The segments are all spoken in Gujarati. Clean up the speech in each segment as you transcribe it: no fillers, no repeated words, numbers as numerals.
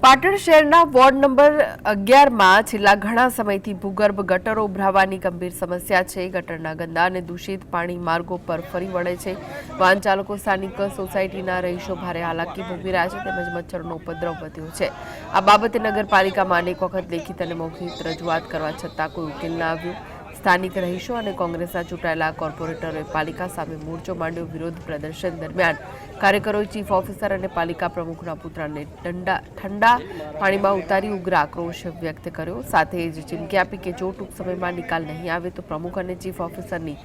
પાટણ શહેરના વોર્ડ નંબર 11માં છેલ્લા ઘણા સમયથી ભૂગર્ભ ગટરો ઉભરાવાની ગંભીર સમસ્યા છે। ગટરના ગંદા અને દૂષિત પાણી માર્ગો પર ફરી વળે છે। વાહન ચાલકો, સ્થાનિક સોસાયટીના રહીશો ભારે હાલાકી ભોગવી રહ્યા છે તેમજ મચ્છરનો ઉપદ્રવ વધ્યો છે। આ બાબતે નગરપાલિકામાં અનેક વખત લેખિત અને મૌખિક રજૂઆત કરવા છતાં કોઈ ઉકેલ ન આવ્યો। સ્થાનિક રહીશો અને કોંગ્રેસના ચૂંટાયેલા કોર્પોરેટરોએ પાલિકા સામે મોરચો માંડ્યો। વિરોધ પ્રદર્શન દરમિયાન કાર્યકરોએ ચીફ ઓફિસર અને પાલિકા પ્રમુખના પુત્રને ઠંડા પાણીમાં ઉતારી ઉગ્ર આક્રોશ વ્યક્ત કર્યો। સાથે જ ચીમકી આપી કે જો ટૂંક સમયમાં નિકાલ નહીં આવે તો પ્રમુખ અને ચીફ ઓફિસરની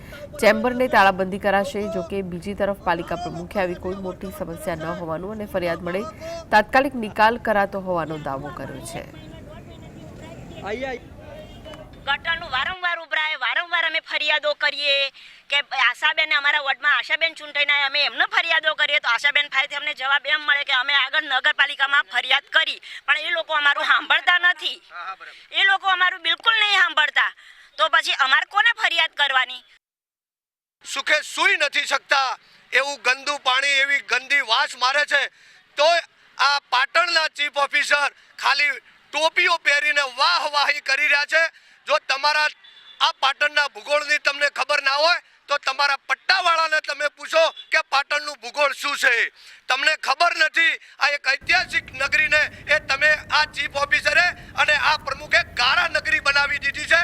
ચેમ્બરને તાળાબંધી કરાશે। જોકે બીજી તરફ પાલિકા પ્રમુખે આવી કોઈ મોટી સમસ્યા ન હોવાનું અને ફરિયાદ મળે તાત્કાલિક નિકાલ કરાતો હોવાનો દાવો કર્યો છે। ગટરનું વારંવાર ઉભરાય, વારંવાર અમે ફરિયાદો કરીએ કે આશાબેન અમારા વોર્ડમાં આશાબેન ચૂંટાઈને અમે એમને ફરિયાદો કરીએ તો આશાબેન ફાઈથી અમને જવાબ એમ મળે કે અમે આગળ નગરપાલિકામાં ફરિયાદ કરી, પણ એ લોકો અમારું સાંભળતા નથી। એ લોકો અમારું બિલકુલ નહીં સાંભળતા, તો પછી અમારે કોને ફરિયાદ કરવાની? સુખે સૂઈ નથી શકતા એવું ગંદુ પાણી, એવી ગંદી વાસ મારે છે। તો આ પાટણના ચીફ ઓફિસર ખાલી ટોપીઓ પહેરીને વાહવાહી કરી રહ્યા છે। જો તમારા આ પાટણના ભૂગોળની તમને ખબર ના હોય તો તમારા પટ્ટાવાળાને તમે પૂછો કે પાટણનું ભૂગોળ શું છે। તમને ખબર નથી। આ એક ઐતિહાસિક નગરીને એ તમે આ ચીફ ઓફિસરે અને આ પ્રમુખે ગારા નગરી બનાવી દીધી છે।